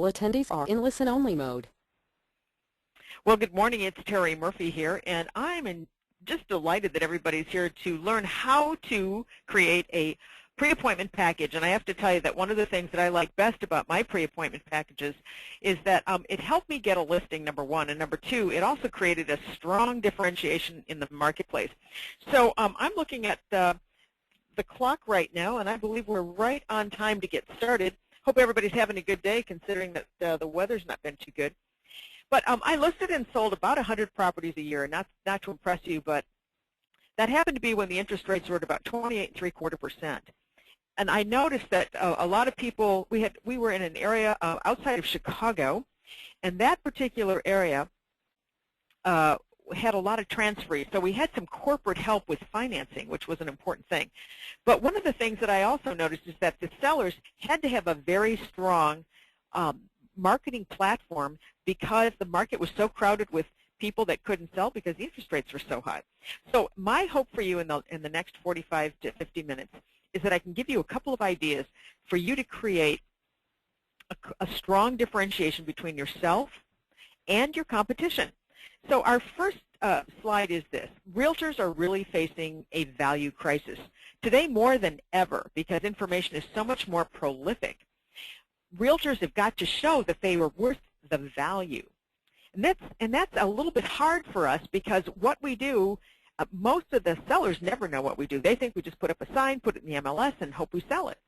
All attendees are in listen-only mode. Well, good morning. It's Terry Murphy here, and I'm just delighted that everybody's here to learn how to create a pre-appointment package. And I have to tell you that one of the things that I like best about my pre-appointment packages is that it helped me get a listing, number one, and number two, it also created a strong differentiation in the marketplace. So I'm looking at the clock right now, and I believe we're right on time to get started. Hope everybody's having a good day, considering that the weather's not been too good. But I listed and sold about 100 properties a year, not to impress you, but that happened to be when the interest rates were at about 28.75%. And I noticed that a lot of people, we were in an area outside of Chicago, and that particular area had a lot of transferees. So we had some corporate help with financing, which was an important thing. But one of the things that I also noticed is that the sellers had to have a very strong marketing platform because the market was so crowded with people that couldn't sell because the interest rates were so high. So my hope for you in the next 45 to 50 minutes is that I can give you a couple of ideas for you to create a strong differentiation between yourself and your competition. So our first slide is this. Realtors are really facing a value crisis. Today more than ever, because information is so much more prolific, realtors have got to show that they were worth the value. And that's a little bit hard for us because what we do, most of the sellers never know what we do. They think we just put up a sign, put it in the MLS, and hope we sell it.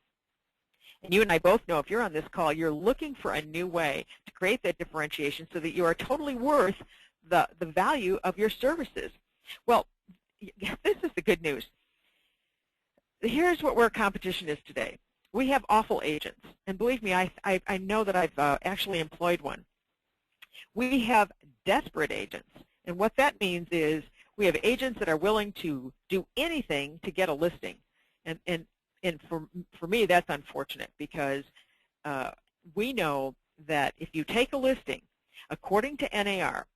And you and I both know if you're on this call, you're looking for a new way to create that differentiation so that you are totally worth the value of your services. Well, this is the good news. Here's where competition is today. We have awful agents, and believe me, I know that I've actually employed one. We have desperate agents, and what that means is we have agents that are willing to do anything to get a listing, and for me that's unfortunate because we know that if you take a listing, according to NAR,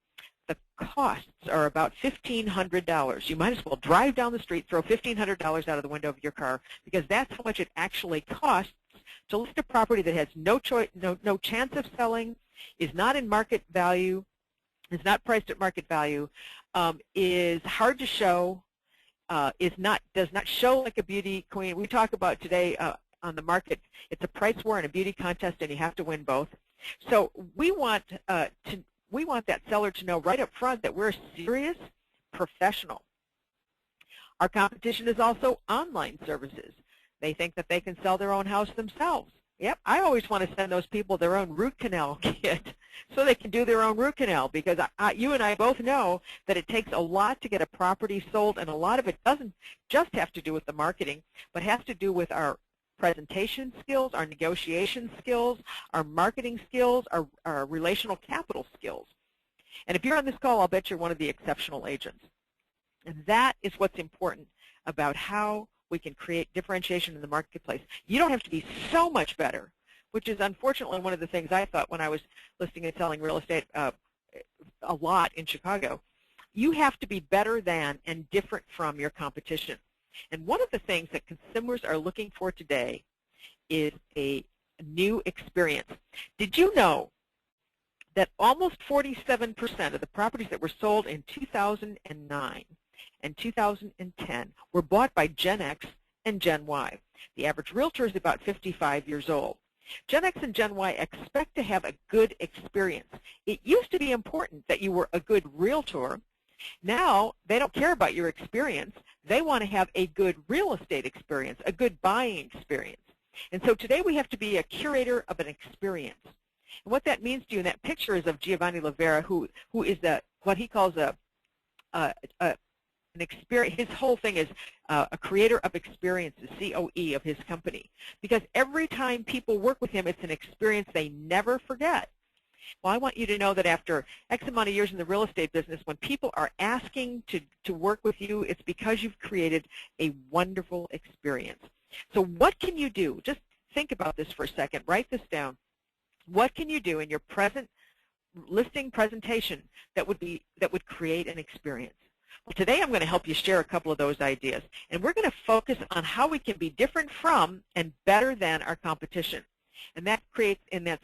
the costs are about $1,500. You might as well drive down the street, throw $1,500 out of the window of your car, because that's how much it actually costs to list a property that has no chance of selling, is not in market value, is not priced at market value, is hard to show, does not show like a beauty queen. We talk about today on the market, it's a price war and a beauty contest, and you have to win both. So we want that seller to know right up front that we're a serious professional. Our competition is also online services. They think that they can sell their own house themselves. Yep, I always want to send those people their own root canal kit so they can do their own root canal, because you and I both know that it takes a lot to get a property sold, and a lot of it doesn't just have to do with the marketing, but has to do with our presentation skills, our negotiation skills, our marketing skills, our relational capital skills. And if you're on this call, I'll bet you're one of the exceptional agents. And that is what's important about how we can create differentiation in the marketplace. You don't have to be so much better, which is unfortunately one of the things I thought when I was listing and selling real estate a lot in Chicago. You have to be better than and different from your competition. And one of the things that consumers are looking for today is a new experience. Did you know that almost 47% of the properties that were sold in 2009 and 2010 were bought by Gen X and Gen Y? The average realtor is about 55 years old. Gen X and Gen Y expect to have a good experience. It used to be important that you were a good realtor. Now they don't care about your experience. They want to have a good real estate experience, a good buying experience. And so today we have to be a curator of an experience. And what that means to you in that picture is of Giovanni Lavera, who is what he calls an experience. His whole thing is a creator of experiences, COE of his company. Because every time people work with him, it's an experience they never forget. Well, I want you to know that after X amount of years in the real estate business, when people are asking to work with you, it's because you've created a wonderful experience. So what can you do? Just think about this for a second. Write this down. What can you do in your present listing presentation that would create an experience? Well, today I'm going to help you share a couple of those ideas, and we're going to focus on how we can be different from and better than our competition. And that's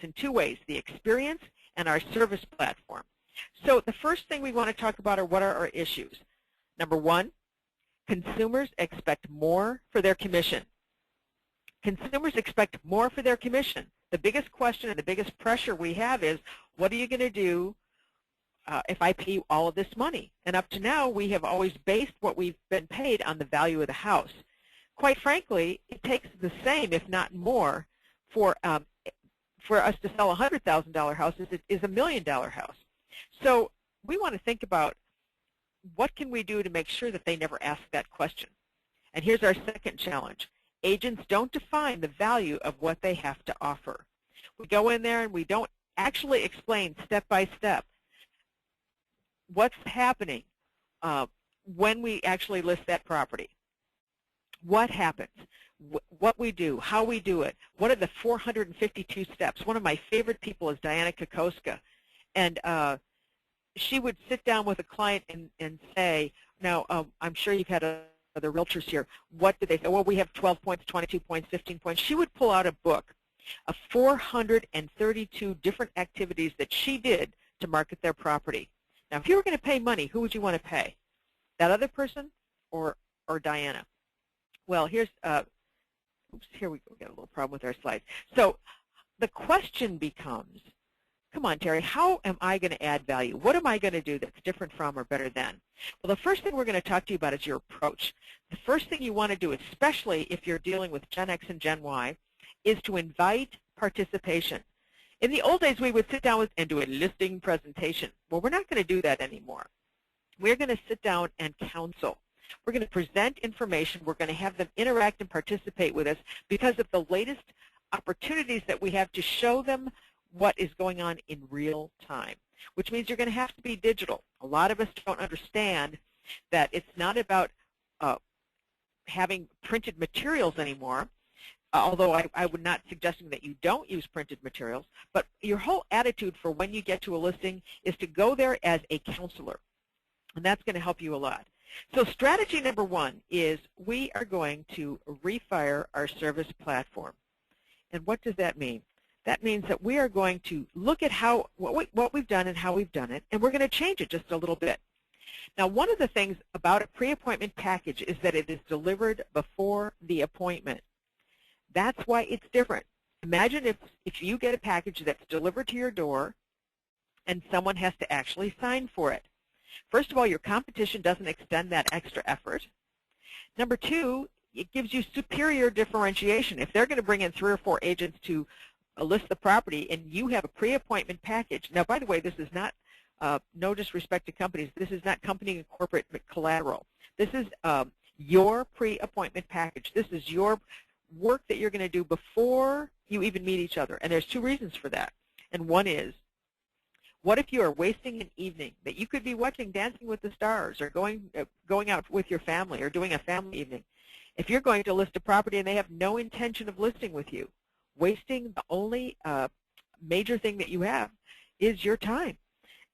in two ways, the experience and our service platform. So the first thing we want to talk about are what are our issues. Number one, consumers expect more for their commission. Consumers expect more for their commission. The biggest question and the biggest pressure we have is, what are you going to do if I pay you all of this money? And up to now, we have always based what we've been paid on the value of the house. Quite frankly, it takes the same, if not more, for us to sell a $100,000 house as it is a $1 million house. So we want to think about what can we do to make sure that they never ask that question. And here's our second challenge. Agents don't define the value of what they have to offer. We go in there and we don't actually explain step by step what's happening when we actually list that property. What happens, what we do, how we do it, what are the 452 steps. One of my favorite people is Diana Kokoska, and she would sit down with a client and say, now I'm sure you've had other realtors here, what did they say? Well, we have 12 points, 22 points, 15 points. She would pull out a book of 432 different activities that she did to market their property. Now, if you were going to pay money, who would you want to pay? That other person or Diana? Well, here's, oops, here we got a little problem with our slides. So the question becomes, come on, Terry, how am I going to add value? What am I going to do that's different from or better than? Well, the first thing we're going to talk to you about is your approach. The first thing you want to do, especially if you're dealing with Gen X and Gen Y, is to invite participation. In the old days, we would sit down and do a listing presentation. Well, we're not going to do that anymore. We're going to sit down and counsel. We're going to present information. We're going to have them interact and participate with us because of the latest opportunities that we have to show them what is going on in real time, which means you're going to have to be digital. A lot of us don't understand that it's not about having printed materials anymore, although I would not suggesting that you don't use printed materials, but your whole attitude for when you get to a listing is to go there as a counselor, and that's going to help you a lot. So strategy number one is we are going to refire our service platform. And what does that mean? That means that we are going to look at what we've done and how we've done it, and we're going to change it just a little bit. Now, one of the things about a pre-appointment package is that it is delivered before the appointment. That's why it's different. Imagine if you get a package that's delivered to your door and someone has to actually sign for it. First of all, your competition doesn't extend that extra effort. Number two, it gives you superior differentiation. If they're going to bring in 3 or 4 agents to list the property and you have a pre-appointment package. Now, by the way, this is not, no disrespect to companies, this is not company and corporate collateral. This is your pre-appointment package. This is your work that you're going to do before you even meet each other. And there's 2 reasons for that. And one is, what if you are wasting an evening that you could be watching Dancing with the Stars or going out with your family or doing a family evening? If you're going to list a property and they have no intention of listing with you, wasting the only major thing that you have is your time.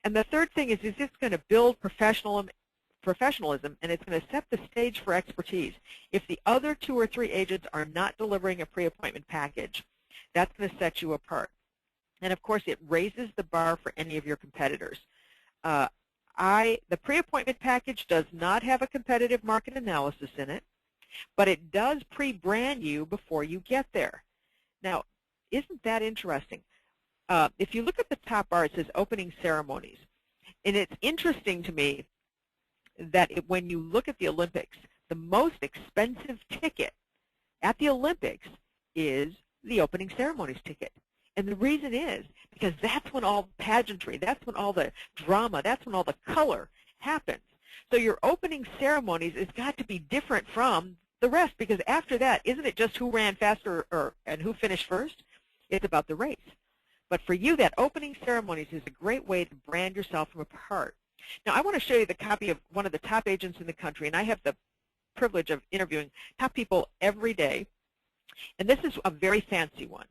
And the third thing is it's going to build professionalism, and it's going to set the stage for expertise. If the other 2 or 3 agents are not delivering a pre-appointment package, that's going to set you apart. And of course, it raises the bar for any of your competitors. The pre-appointment package does not have a competitive market analysis in it, but it does pre-brand you before you get there. Now, isn't that interesting? If you look at the top bar, it says opening ceremonies. And it's interesting to me that when you look at the Olympics, the most expensive ticket at the Olympics is the opening ceremonies ticket. And the reason is because that's when all the pageantry, that's when all the drama, that's when all the color happens. So your opening ceremonies has got to be different from the rest, because after that, isn't it just who ran faster and who finished first? It's about the race. But for you, that opening ceremonies is a great way to brand yourself from apart. Now, I want to show you the copy of one of the top agents in the country, and I have the privilege of interviewing top people every day. And this is a very fancy one.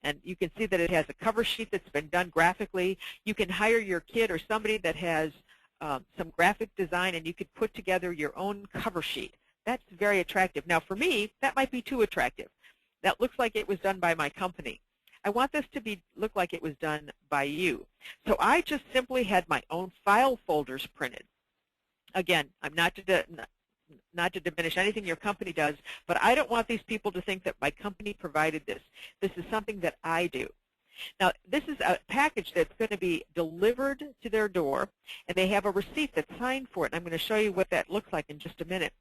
And you can see that it has a cover sheet that's been done graphically. You can hire your kid or somebody that has some graphic design, and you could put together your own cover sheet. That's very attractive. Now, for me, that might be too attractive. That looks like it was done by my company. I want this to look like it was done by you. So I just simply had my own file folders printed. Again, I'm not to diminish anything your company does, but I don't want these people to think that my company provided this. This is something that I do. Now, this is a package that's going to be delivered to their door, and they have a receipt that's signed for it, and I'm going to show you what that looks like in just a minute.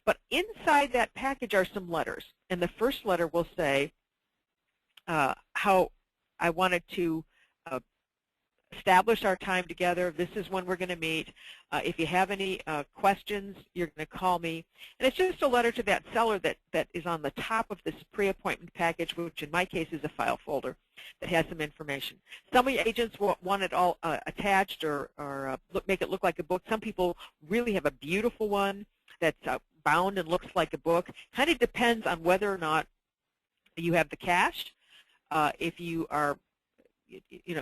But inside that package are some letters, and the first letter will say how I wanted to establish our time together. This is when we're going to meet. If you have any questions, you're going to call me. And it's just a letter to that seller that is on the top of this pre-appointment package, which in my case is a file folder that has some information. Some of your agents want it all attached or make it look like a book. Some people really have a beautiful one that's bound and looks like a book. Kind of depends on whether or not you have the cash. If you are,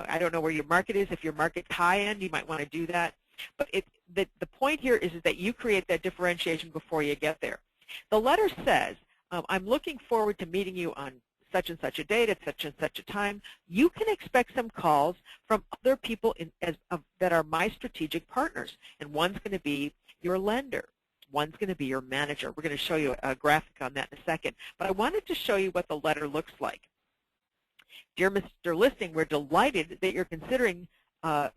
I don't know where your market is. If your market's high-end, you might want to do that. But the point here is that you create that differentiation before you get there. The letter says, I'm looking forward to meeting you on such and such a date at such and such a time. You can expect some calls from other people that are my strategic partners, and one's going to be your lender. One's going to be your manager. We're going to show you a graphic on that in a second. But I wanted to show you what the letter looks like. Dear Mr. Listing, we're delighted that you're considering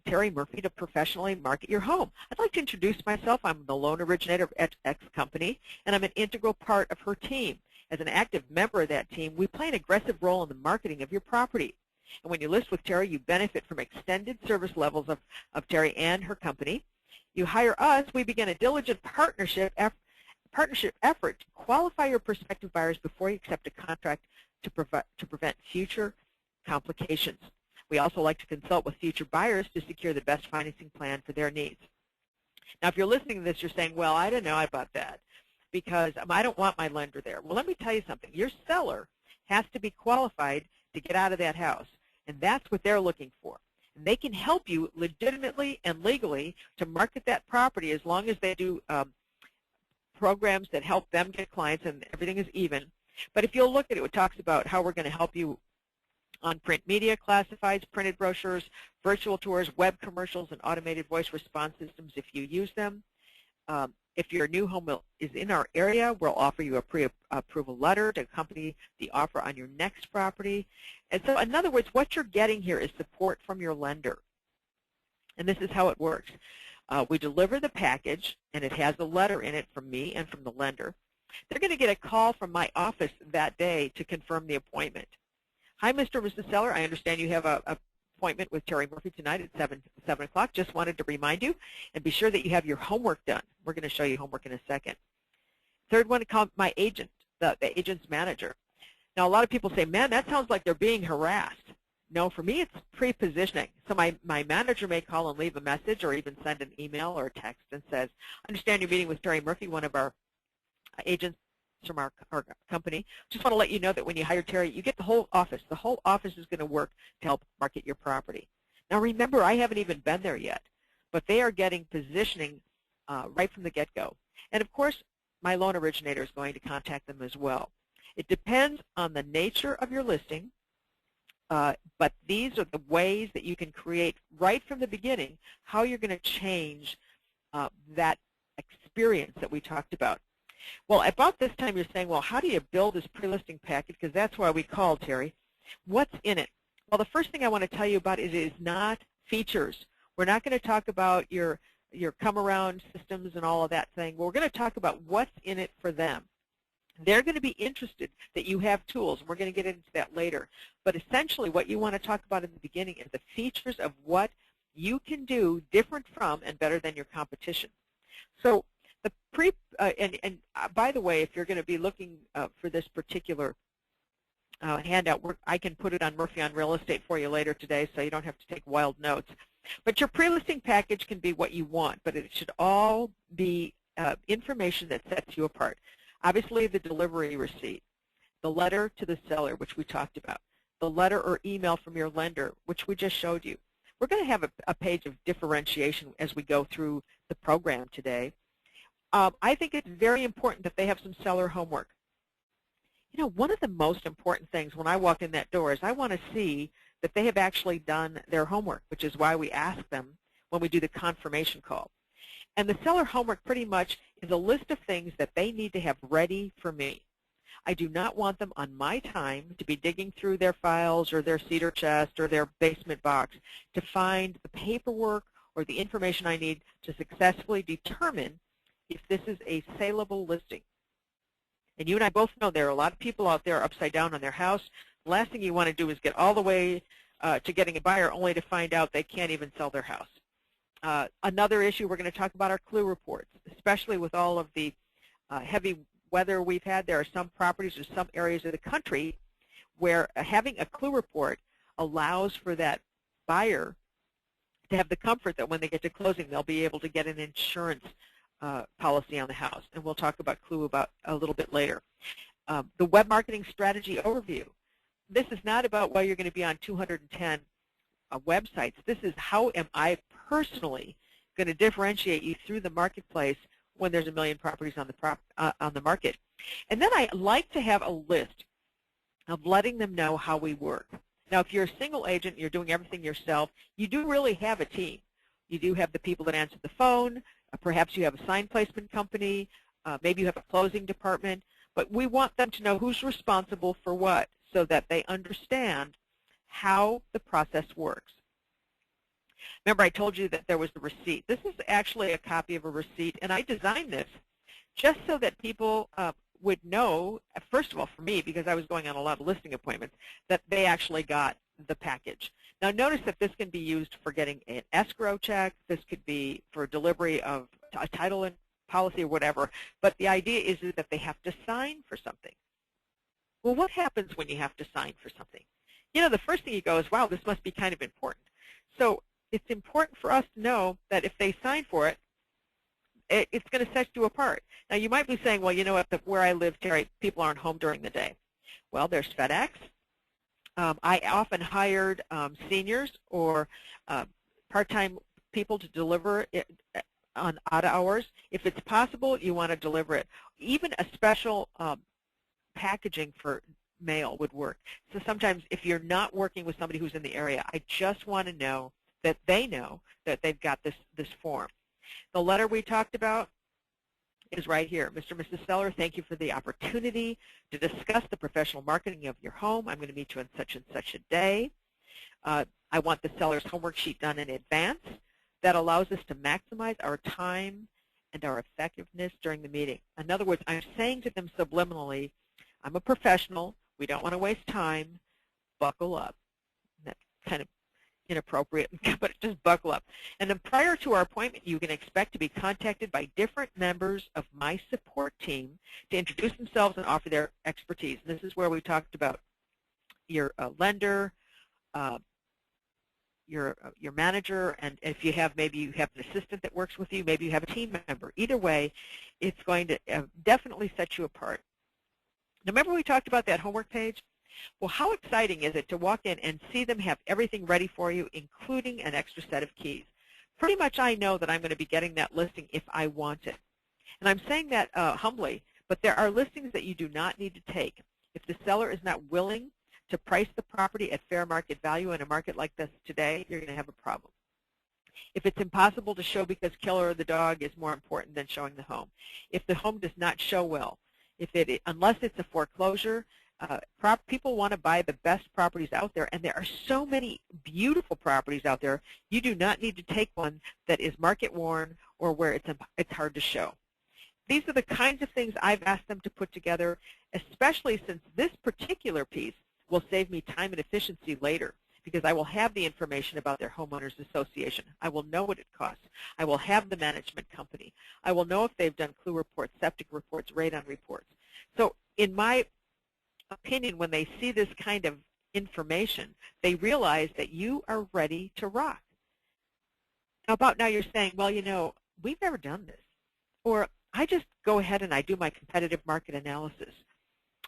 Terry Murphy to professionally market your home. I'd like to introduce myself. I'm the loan originator of X Company, and I'm an integral part of her team. As an active member of that team, we play an aggressive role in the marketing of your property. And when you list with Terry, you benefit from extended service levels of Terry and her company. You hire us, we begin a diligent partnership effort to qualify your prospective buyers before you accept a contract to prevent future complications. We also like to consult with future buyers to secure the best financing plan for their needs. Now, if you're listening to this, you're saying, well, I don't know about that because I don't want my lender there. Well, let me tell you something. Your seller has to be qualified to get out of that house, and that's what they're looking for. And they can help you legitimately and legally to market that property as long as they do programs that help them get clients and everything is even. But if you'll look at it, it talks about how we're going to help you on print media, classifieds, printed brochures, virtual tours, web commercials, and automated voice response systems if you use them. If your new home is in our area, we'll offer you a pre-approval letter to accompany the offer on your next property. And so, in other words, what you're getting here is support from your lender. And this is how it works. We deliver the package, and it has a letter in it from me and from the lender. They're going to get a call from my office that day to confirm the appointment. Hi, Mr. or Mrs. Seller. I understand you have an appointment with Terry Murphy tonight at 7 o'clock. Just wanted to remind you, and be sure that you have your homework done. We're going to show you homework in a second. Third one, call my agent, the agent's manager. Now, a lot of people say, man, that sounds like they're being harassed. No, for me, it's pre-positioning. So my manager may call and leave a message or even send an email or a text and says, I understand you're meeting with Terry Murphy, one of our agents from our company. Just want to let you know that when you hire Terry, you get the whole office. The whole office is going to work to help market your property. Now remember, I haven't even been there yet, but they are getting positioning right from the get-go. And of course, my loan originator is going to contact them as well. It depends on the nature of your listing, but these are the ways that you can create right from the beginning how you're going to change that experience that we talked about. Well, about this time you're saying, well, how do you build this pre-listing package? Because that's why we called, Terry. What's in it? Well, the first thing I want to tell you about is not features. We're not going to talk about your come-around systems and all of that thing. We're going to talk about what's in it for them. They're going to be interested that you have tools. We're going to get into that later. But essentially what you want to talk about in the beginning is the features of what you can do different from and better than your competition. So the by the way, if you're going to be looking for this particular handout, I can put it on Murphy on Real Estate for you later today, so you don't have to take wild notes. But your pre-listing package can be what you want, but it should all be information that sets you apart. Obviously, the delivery receipt, the letter to the seller, which we talked about, the letter or email from your lender, which we just showed you. We're going to have a page of differentiation as we go through the program today. I think it's very important that they have some seller homework. You know, one of the most important things when I walk in that door is I want to see that they have actually done their homework, which is why we ask them when we do the confirmation call. And the seller homework pretty much is a list of things that they need to have ready for me. I do not want them on my time to be digging through their files or their cedar chest or their basement box to find the paperwork or the information I need to successfully determine if this is a saleable listing. And you and I both know there are a lot of people out there upside down on their house. The last thing you want to do is get all the way to getting a buyer only to find out they can't even sell their house. Another issue we're going to talk about are clue reports, especially with all of the heavy weather we've had. There are some properties or some areas of the country where having a clue report allows for that buyer to have the comfort that when they get to closing, they'll be able to get an insurance policy on the house. And we'll talk about clue about a little bit later. The web marketing strategy overview. This is not about, well, you're going to be on 210 websites. This is how am I personally going to differentiate you through the marketplace when there's a million properties on the market. And then I like to have a list of letting them know how we work. Now, if you're a single agent, you're doing everything yourself, you do really have a team. You do have the people that answer the phone. Perhaps you have a sign placement company. Maybe you have a closing department. But we want them to know who's responsible for what so that they understand how the process works. Remember, I told you that there was the receipt. This is actually a copy of a receipt, and I designed this just so that people would know, first of all, for me, because I was going on a lot of listing appointments, that they actually got the package. Now, notice that this can be used for getting an escrow check. This could be for delivery of a title and policy or whatever, but the idea is that they have to sign for something. Well, what happens when you have to sign for something? You know, the first thing you go is, wow, this must be kind of important. So it's important for us to know that if they sign for it, it's going to set you apart. Now, you might be saying, well, you know what, where I live, Terry, people aren't home during the day. Well, there's FedEx. I often hired seniors or part-time people to deliver it on odd hours. If it's possible, you want to deliver it. Even a special packaging for mail would work. So sometimes if you're not working with somebody who's in the area, I just want to know that they know that they've got this form. The letter we talked about is right here. Mr. and Mrs. Seller, thank you for the opportunity to discuss the professional marketing of your home. I'm going to meet you on such and such a day. I want the seller's homework sheet done in advance. That allows us to maximize our time and our effectiveness during the meeting. In other words, I'm saying to them subliminally, I'm a professional. We don't want to waste time. Buckle up. That's kind of inappropriate, but just buckle up. And then prior to our appointment, you can expect to be contacted by different members of my support team to introduce themselves and offer their expertise. And this is where we talked about your lender, your manager, and if you have, maybe you have an assistant that works with you, maybe you have a team member. Either way, it's going to definitely set you apart. Now, remember we talked about that homework page? Well, how exciting is it to walk in and see them have everything ready for you, including an extra set of keys? Pretty much I know that I'm going to be getting that listing if I want it. And I'm saying that humbly, but there are listings that you do not need to take. If the seller is not willing to price the property at fair market value in a market like this today, you're going to have a problem. If it's impossible to show because Killer the dog is more important than showing the home. If the home does not show well, unless it's a foreclosure, people want to buy the best properties out there, and there are so many beautiful properties out there. You do not need to take one that is market worn or where it's hard to show. These are the kinds of things I've asked them to put together, especially since this particular piece will save me time and efficiency later, because I will have the information about their homeowners association. I will know what it costs. I will have the management company. I will know if they've done clue reports, septic reports, radon reports. So in my opinion, when they see this kind of information, they realize that you are ready to rock. Now you're saying, well, you know, we've never done this. Or I just go ahead and I do my competitive market analysis.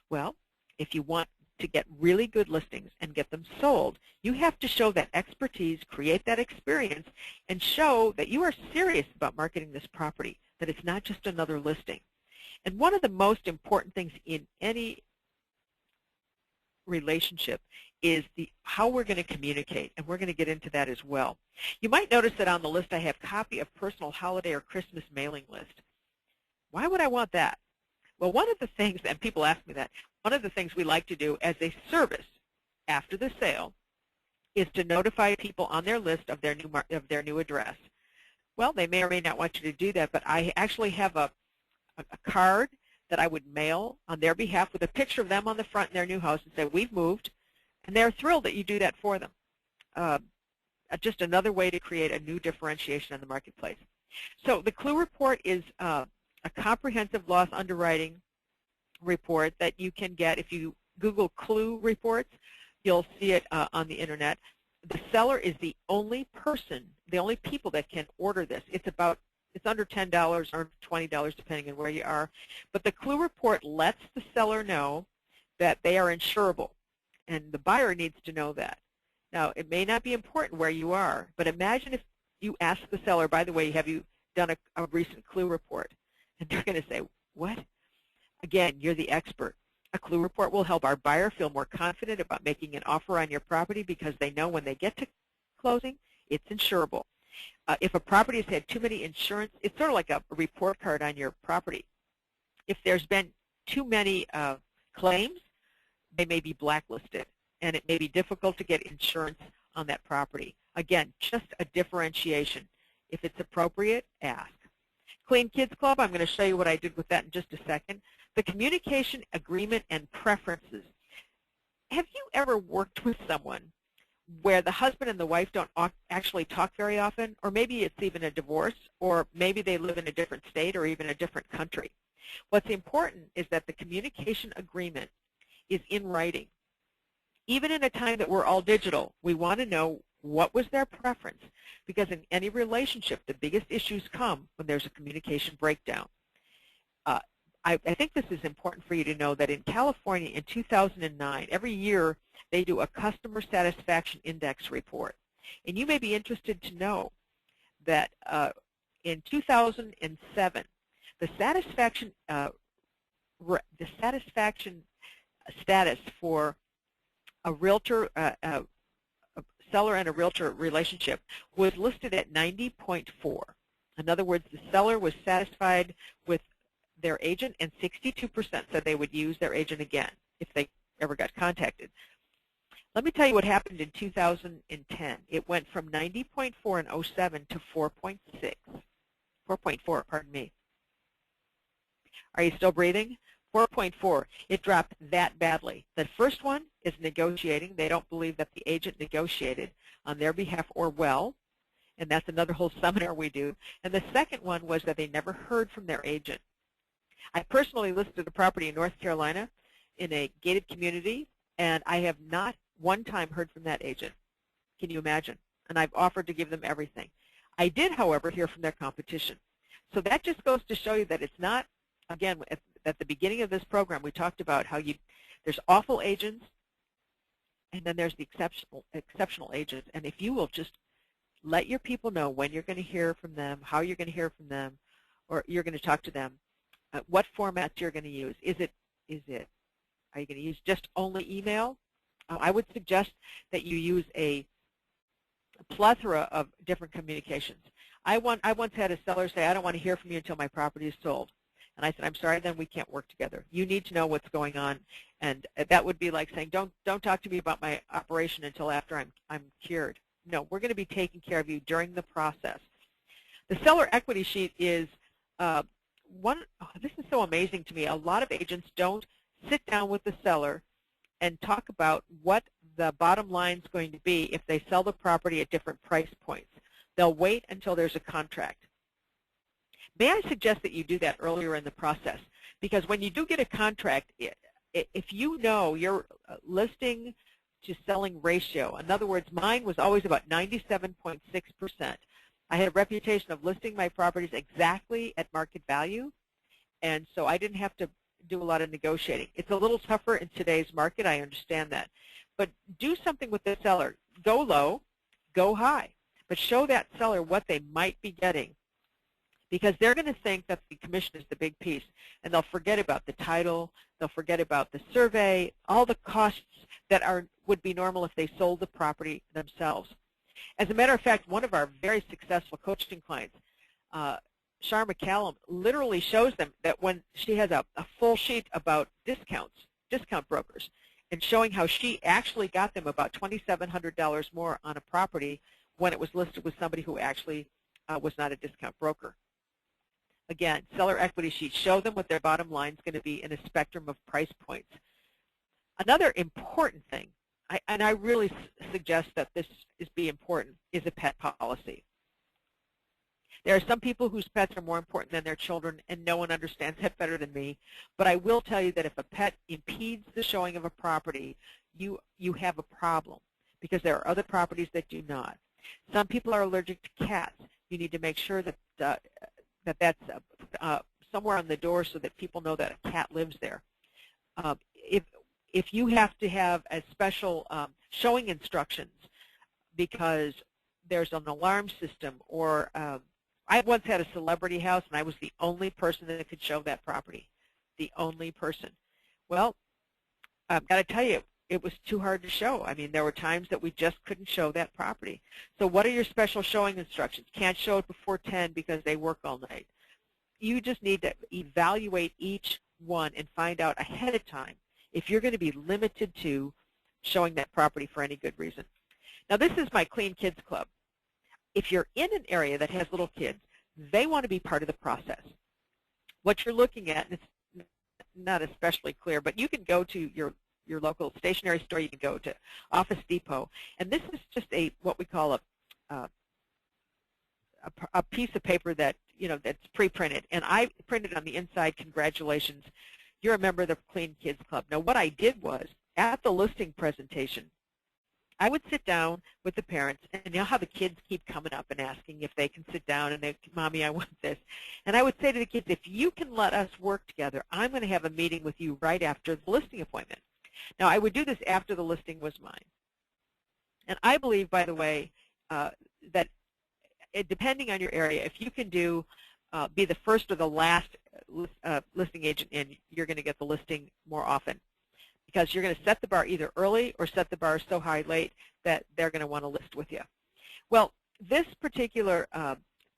Well, if you want to get really good listings and get them sold, you have to show that expertise, create that experience, and show that you are serious about marketing this property, that it's not just another listing. And one of the most important things in any relationship is how we're going to communicate, and we're going to get into that as well. You might notice that on the list I have copy of personal holiday or Christmas mailing list. Why would I want that? Well, one of the things, and people ask me that, one of the things we like to do as a service after the sale is to notify people on their list of their new address. Well, they may or may not want you to do that, but I actually have a card that I would mail on their behalf with a picture of them on the front in their new house and say, we've moved, and they're thrilled that you do that for them. Just another way to create a new differentiation in the marketplace. So the Clue report is a comprehensive loss underwriting report that you can get. If you Google Clue reports, you'll see it on the internet. The seller is the only people that can order this. It's under $10 or $20 depending on where you are. But the Clue report lets the seller know that they are insurable, and the buyer needs to know that. Now, it may not be important where you are, but imagine if you ask the seller, by the way, have you done a recent Clue report? And they're going to say, what? Again, you're the expert. A Clue report will help our buyer feel more confident about making an offer on your property because they know when they get to closing, it's insurable. If a property has had too many insurance, it's sort of like a report card on your property. If there's been too many claims, they may be blacklisted, and it may be difficult to get insurance on that property. Again, just a differentiation. If it's appropriate, ask. Clean Kids Club, I'm going to show you what I did with that in just a second. The communication agreement and preferences. Have you ever worked with someone where the husband and the wife don't actually talk very often, or maybe it's even a divorce, or maybe they live in a different state or even a different country? What's important is that the communication agreement is in writing. Even in a time that we're all digital, we want to know what was their preference, because in any relationship, the biggest issues come when there's a communication breakdown. I think this is important for you to know that in California in 2009, every year they do a customer satisfaction index report. And you may be interested to know that in 2007, the satisfaction status for a realtor, a seller and a realtor relationship was listed at 90.4. In other words, the seller was satisfied with their agent, and 62% said they would use their agent again if they ever got contacted. Let me tell you what happened in 2010. It went from 90.4 in 07 to 4.4, pardon me. Are you still breathing? 4.4. It dropped that badly. The first one is negotiating. They don't believe that the agent negotiated on their behalf or well, and that's another whole seminar we do. And the second one was that they never heard from their agent. I personally listed a property in North Carolina in a gated community, and I have not one time heard from that agent. Can you imagine? And I've offered to give them everything. I did, however, hear from their competition. So that just goes to show you that it's not, again, at the beginning of this program, we talked about how there's awful agents, and then there's the exceptional agents. And if you will just let your people know when you're going to hear from them, how you're going to hear from them, or you're going to talk to them, what formats you're going to use. Are you going to use just only email? I would suggest that you use a plethora of different communications. I once had a seller say, I don't want to hear from you until my property is sold. And I said, I'm sorry, then we can't work together. You need to know what's going on. And that would be like saying, don't talk to me about my operation until after I'm cured. No, we're going to be taking care of you during the process. The seller equity sheet is this is so amazing to me. A lot of agents don't sit down with the seller and talk about what the bottom line is going to be if they sell the property at different price points. They'll wait until there's a contract. May I suggest that you do that earlier in the process? Because when you do get a contract, if you know your listing to selling ratio, in other words, mine was always about 97.6%. I had a reputation of listing my properties exactly at market value, and so I didn't have to do a lot of negotiating. It's a little tougher in today's market, I understand that. But do something with the seller. Go low, go high, but show that seller what they might be getting. because they're going to think that the commission is the big piece, and they'll forget about the title, they'll forget about the survey, all the costs that would be normal if they sold the property themselves. As a matter of fact, one of our very successful coaching clients, Shar McCallum, literally shows them that when she has a full sheet about discount brokers, and showing how she actually got them about $2,700 more on a property when it was listed with somebody who actually was not a discount broker. Again, seller equity sheets show them what their bottom line is going to be in a spectrum of price points. Another important thing, and I really suggest that this be important, is a pet policy. There are some people whose pets are more important than their children, and no one understands that better than me. But I will tell you that if a pet impedes the showing of a property, you have a problem, because there are other properties that do not. Some people are allergic to cats. You need to make sure that that's somewhere on the door so that people know that a cat lives there. If you have to have a special showing instructions because there's an alarm system, or I once had a celebrity house and I was the only person that could show that property, the only person. Well, I've got to tell you, it was too hard to show. I mean, there were times that we just couldn't show that property. So what are your special showing instructions? Can't show it before 10 because they work all night. You just need to evaluate each one and find out ahead of time if you're going to be limited to showing that property for any good reason. Now, this is my Clean Kids Club. If you're in an area that has little kids, they want to be part of the process. What you're looking at, and it's not especially clear, but you can go to your local stationery store, you can go to Office Depot, and this is just what we call a piece of paper that, that's pre-printed, and I printed on the inside, "Congratulations, you're a member of the Clean Kids Club." Now, what I did was, at the listing presentation, I would sit down with the parents, and you know how the kids keep coming up and asking if they can sit down, and they, "Mommy, I want this." And I would say to the kids, if you can let us work together, I'm going to have a meeting with you right after the listing appointment. Now, I would do this after the listing was mine. And I believe, by the way, that depending on your area, if you can be the first or the last listing agent in, you're going to get the listing more often, because you're going to set the bar either early or set the bar so high late that they're going to want to list with you. Well, this particular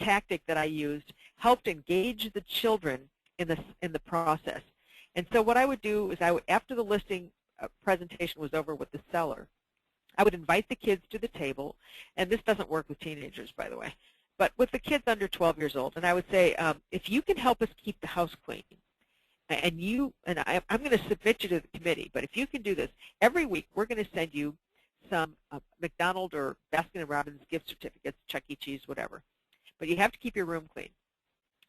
tactic that I used helped engage the children in the process. And so what I would do is, after the listing presentation was over with the seller, I would invite the kids to the table, and this doesn't work with teenagers, by the way, but with the kids under 12 years old, and I would say, if you can help us keep the house clean, and I'm going to submit you to the committee, but if you can do this, every week we're going to send you some McDonald's or Baskin & Robbins gift certificates, Chuck E. Cheese, whatever. But you have to keep your room clean.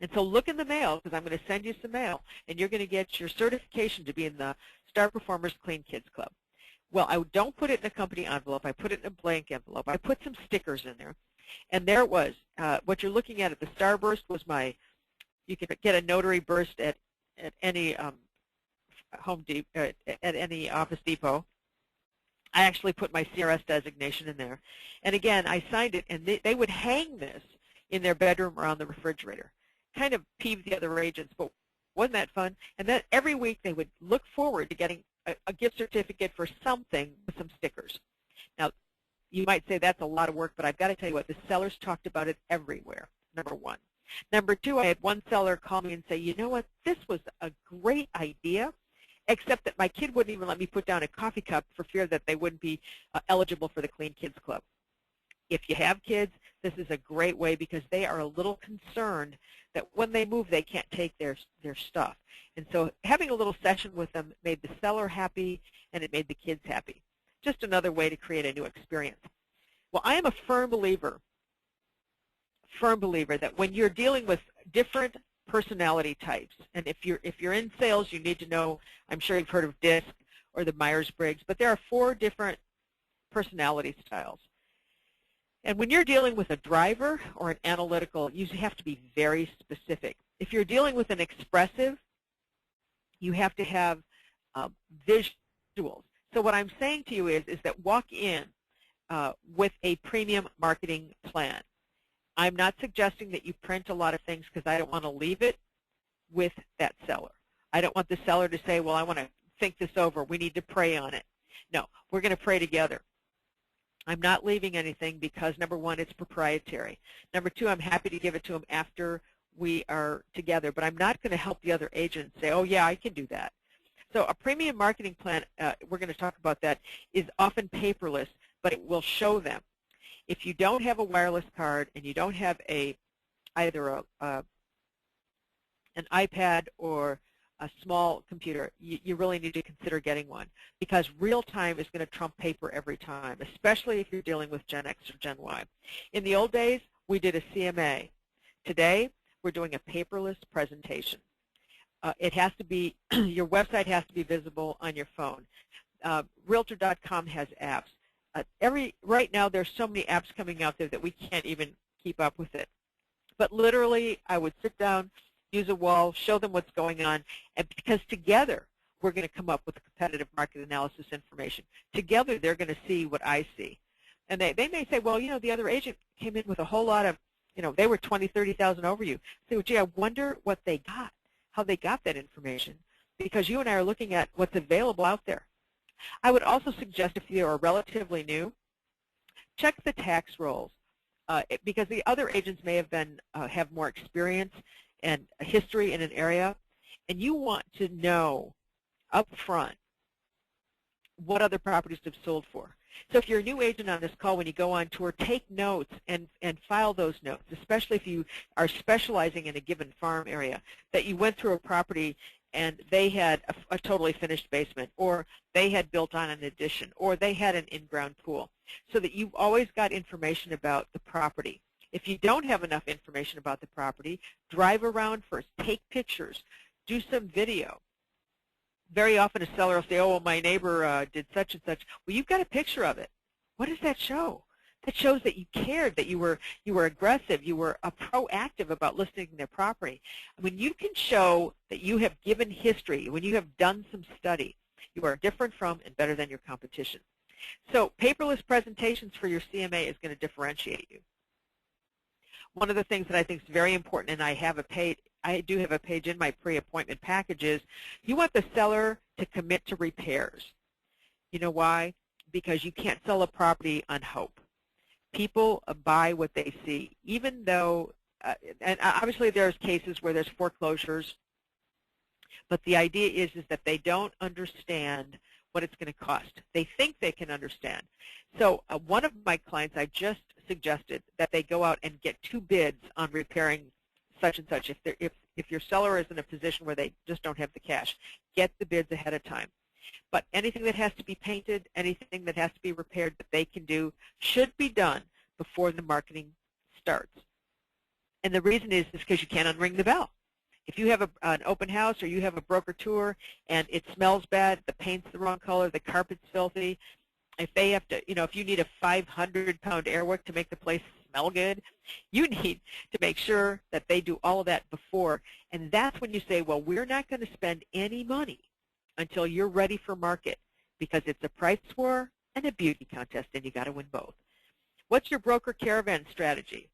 And so look in the mail, because I'm going to send you some mail, and you're going to get your certification to be in the Star Performers Clean Kids Club. Well, I don't put it in a company envelope. I put it in a blank envelope. I put some stickers in there. And there it was. What you're looking at the Starburst was you can get a notary burst at any at any Office Depot. I actually put my CRS designation in there. And again, I signed it, and they would hang this in their bedroom or on the refrigerator. Kind of peeved the other agents, but wasn't that fun? And then every week they would look forward to getting a gift certificate for something with some stickers. Now, you might say that's a lot of work, but I've got to tell you what, the sellers talked about it everywhere, number one. Number two, I had one seller call me and say, "You know what, this was a great idea, except that my kid wouldn't even let me put down a coffee cup for fear that they wouldn't be eligible for the Clean Kids Club." If you have kids, this is a great way, because they are a little concerned that when they move, they can't take their stuff. And so having a little session with them made the seller happy, and it made the kids happy. Just another way to create a new experience. Well, I am a firm believer that when you're dealing with different personality types, and if you're in sales, you need to know, I'm sure you've heard of DISC or the Myers-Briggs, but there are 4 different personality styles. And when you're dealing with a driver or an analytical, you have to be very specific. If you're dealing with an expressive, you have to have visuals. So what I'm saying to you is that walk in with a premium marketing plan. I'm not suggesting that you print a lot of things because I don't want to leave it with that seller. I don't want the seller to say, well, I want to think this over. We need to pray on it. No, we're going to pray together. I'm not leaving anything because, number one, it's proprietary. Number two, I'm happy to give it to them after we are together, but I'm not going to help the other agent say, oh, yeah, I can do that. So a premium marketing plan, we're going to talk about that, is often paperless, but it will show them. If you don't have a wireless card and you don't have either an iPad or a small computer, you really need to consider getting one, because real time is going to trump paper every time, especially if you're dealing with Gen X or Gen Y. In the old days, we did a CMA. Today, we're doing a paperless presentation. It has to be, your website has to be visible on your phone. Realtor.com has apps. Right now, there's so many apps coming out there that we can't even keep up with it. But literally, I would sit down, use a wall, show them what's going on, and because together we're going to come up with competitive market analysis information. Together they're going to see what I see. And they may say, well, the other agent came in with a whole lot of, they were 20, 30,000 over you. So, gee, I wonder what they got, how they got that information, because you and I are looking at what's available out there. I would also suggest, if you are relatively new, check the tax rolls, because the other agents may have more experience and a history in an area, and you want to know up front what other properties have sold for. So if you're a new agent on this call, when you go on tour, take notes and file those notes, especially if you are specializing in a given farm area, that you went through a property and they had a totally finished basement, or they had built on an addition, or they had an in-ground pool, so that you've always got information about the property. If you don't have enough information about the property, drive around first, take pictures, do some video. Very often a seller will say, oh, well, my neighbor did such and such. Well, you've got a picture of it. What does that show? That shows that you cared, that you were aggressive, you were proactive about listing their property. When you can show that you have given history, when you have done some study, you are different from and better than your competition. So paperless presentations for your CMA is going to differentiate you. One of the things that I think is very important, and I do have a page in my pre-appointment packages, you want the seller to commit to repairs. You know why? Because you can't sell a property on hope. People buy what they see, even though, and obviously there's cases where there's foreclosures, but the idea is that they don't understand what it's going to cost. They think they can understand. So one of my clients, I just suggested that they go out and get 2 bids on repairing such and such. If your seller is in a position where they just don't have the cash, get the bids ahead of time. But anything that has to be painted, anything that has to be repaired that they can do should be done before the marketing starts. And the reason is because you can't unring the bell. If you have an open house or you have a broker tour and it smells bad, the paint's the wrong color, the carpet's filthy, if they have to, if you need a 500-pound airwick to make the place smell good, you need to make sure that they do all of that before. And that's when you say, well, we're not going to spend any money until you're ready for market, because it's a price war and a beauty contest, and you got to win both. What's your broker caravan strategy?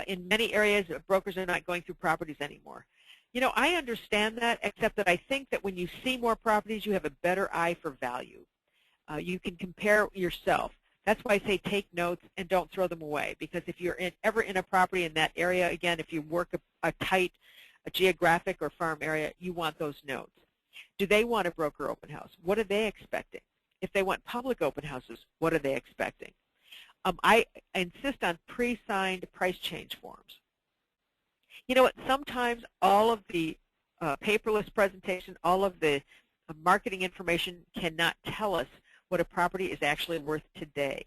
In many areas, brokers are not going through properties anymore. I understand that, except that I think that when you see more properties, you have a better eye for value. You can compare yourself. That's why I say take notes and don't throw them away, because if you're ever in a property in that area, again, if you work a tight geographic or farm area, you want those notes. Do they want a broker open house? What are they expecting? If they want public open houses, what are they expecting? I insist on pre-signed price change forms. You know what? Sometimes all of the paperless presentation, all of the marketing information cannot tell us what a property is actually worth today.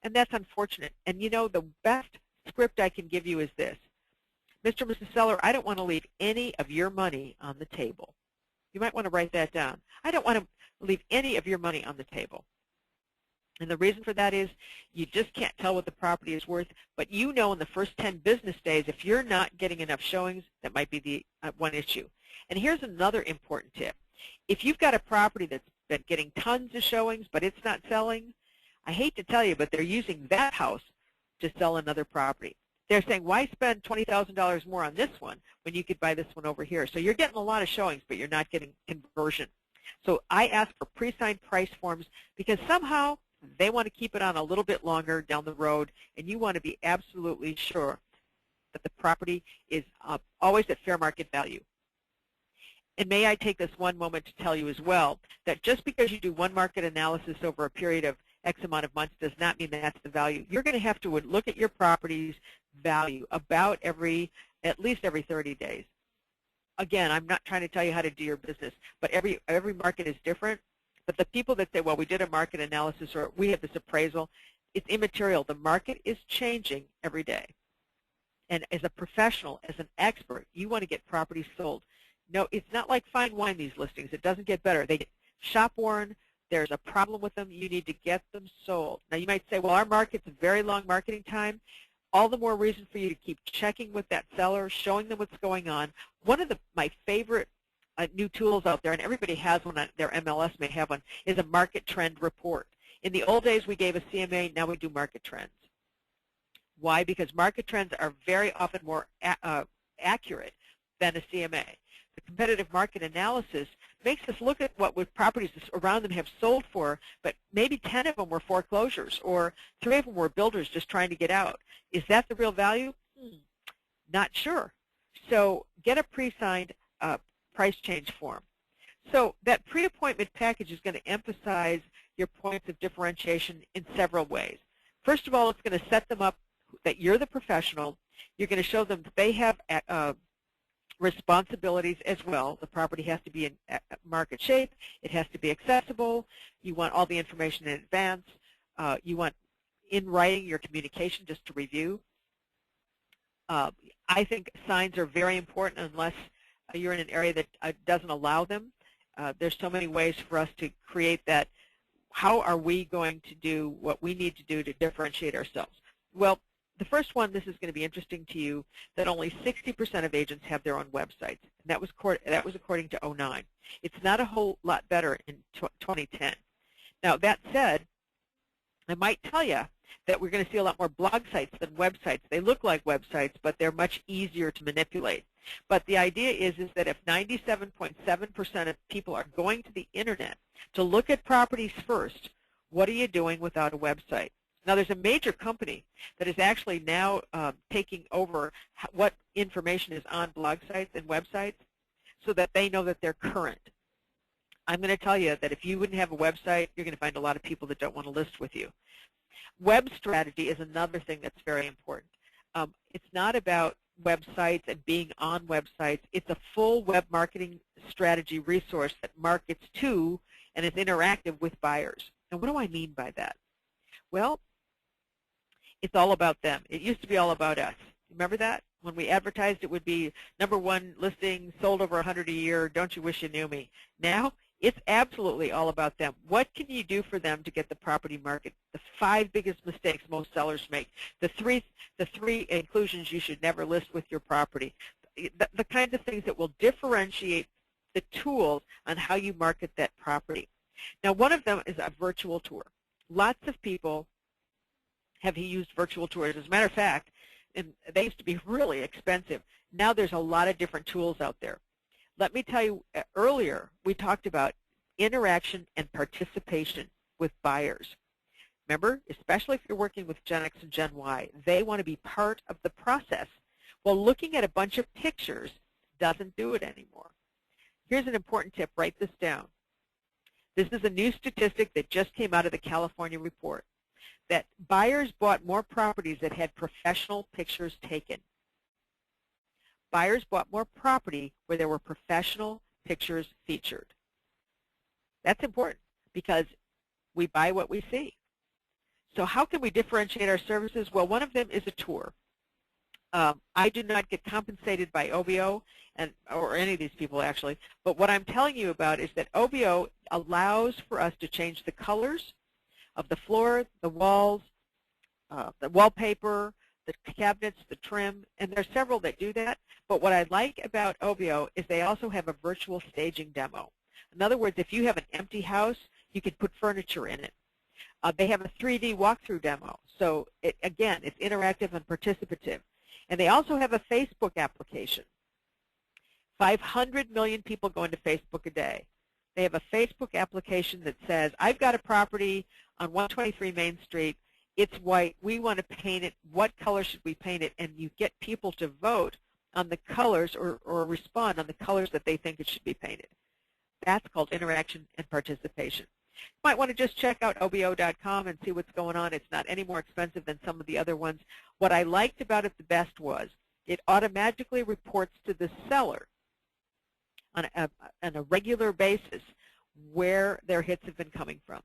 And that's unfortunate. And the best script I can give you is this. Mr. and Mrs. Seller, I don't want to leave any of your money on the table. You might want to write that down. I don't want to leave any of your money on the table. And the reason for that is you just can't tell what the property is worth, but in the first 10 business days, if you're not getting enough showings, that might be the one issue. And here's another important tip. If you've got a property that's been getting tons of showings, but it's not selling, I hate to tell you, but they're using that house to sell another property. They're saying, why spend $20,000 more on this one when you could buy this one over here? So you're getting a lot of showings, but you're not getting conversion. So I ask for pre-signed price forms because somehow they want to keep it on a little bit longer down the road, and you want to be absolutely sure that the property is always at fair market value. And may I take this one moment to tell you as well that just because you do one market analysis over a period of X amount of months does not mean that's the value. You're going to have to look at your property's value about at least every 30 days. Again, I'm not trying to tell you how to do your business, but every market is different. But the people that say, well, we did a market analysis or we have this appraisal, it's immaterial. The market is changing every day. And as a professional, as an expert, you want to get properties sold. No, it's not like fine wine, these listings. It doesn't get better. They get shop-worn. There's a problem with them. You need to get them sold. Now, you might say, well, our market's a very long marketing time. All the more reason for you to keep checking with that seller, showing them what's going on. One of my favorite new tools out there, and everybody has one, their MLS may have one, is a market trend report. In the old days, we gave a CMA. Now we do market trends. Why? Because market trends are very often more accurate than a CMA. The competitive market analysis makes us look at what properties around them have sold for, but maybe 10 of them were foreclosures or 3 of them were builders just trying to get out. Is that the real value? Not sure. So get a pre-signed price change form. So that pre-appointment package is going to emphasize your points of differentiation in several ways. First of all, it's going to set them up that you're the professional. You're going to show them that they have responsibilities as well. The property has to be in market shape. It has to be accessible. You want all the information in advance. You want in writing your communication just to review. I think signs are very important unless you're in an area that doesn't allow them. There's so many ways for us to create that. How are we going to do what we need to do to differentiate ourselves? Well, the first one, this is going to be interesting to you, that only 60% of agents have their own websites. And that was according to 2009. It's not a whole lot better in 2010. Now, that said, I might tell you that we're going to see a lot more blog sites than websites. They look like websites, but they're much easier to manipulate. But the idea is that if 97.7% of people are going to the Internet to look at properties first, what are you doing without a website? Now, there's a major company that is actually now taking over what information is on blog sites and websites so that they know that they're current. I'm going to tell you that if you wouldn't have a website, you're going to find a lot of people that don't want to list with you. Web strategy is another thing that's very important. It's not about websites and being on websites. It's a full web marketing strategy resource that markets to and is interactive with buyers. And what do I mean by that? Well, it's all about them. It used to be all about us. Remember that? When we advertised, it would be #1 listing, sold over 100 a year, don't you wish you knew me? Now, it's absolutely all about them. What can you do for them to get the property market? The 5 biggest mistakes most sellers make. The three inclusions you should never list with your property. The kinds of things that will differentiate the tools on how you market that property. Now, one of them is a virtual tour. Lots of people have used virtual tours. As a matter of fact, and they used to be really expensive. Now there's a lot of different tools out there. Let me tell you, earlier we talked about interaction and participation with buyers. Remember, especially if you're working with Gen X and Gen Y, they want to be part of the process. Well, looking at a bunch of pictures doesn't do it anymore. Here's an important tip. Write this down. This is a new statistic that just came out of the California report, that buyers bought more properties that had professional pictures taken. Buyers bought more property where there were professional pictures featured. That's important because we buy what we see. So how can we differentiate our services? Well, one of them is a tour. I do not get compensated by OBO or any of these people actually, but what I'm telling you about is that OBO allows for us to change the colors of the floor, the walls, the wallpaper, the cabinets, the trim, and there are several that do that. But what I like about OBO is they also have a virtual staging demo. In other words, if you have an empty house, you can put furniture in it. They have a 3D walkthrough demo. So again, it's interactive and participative. And they also have a Facebook application. 500 million people go into Facebook a day. They have a Facebook application that says, I've got a property on 123 Main Street. It's white. We want to paint it. What color should we paint it? And you get people to vote on the colors or respond on the colors that they think it should be painted. That's called interaction and participation. You might want to just check out OBO.com and see what's going on. It's not any more expensive than some of the other ones. What I liked about it the best was it automatically reports to the seller on a regular basis where their hits have been coming from.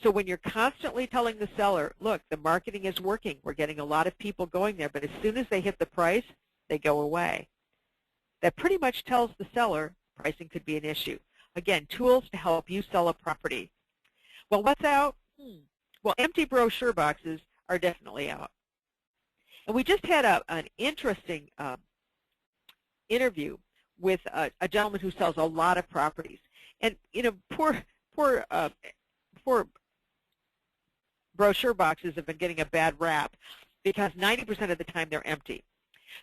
So when you're constantly telling the seller, look, the marketing is working, we're getting a lot of people going there, but as soon as they hit the price, they go away. That pretty much tells the seller pricing could be an issue. Again, tools to help you sell a property. Well, what's out? Well, empty brochure boxes are definitely out. And we just had an interesting interview with a gentleman who sells a lot of properties. And, you know, poor brochure boxes have been getting a bad rap because 90% of the time they're empty.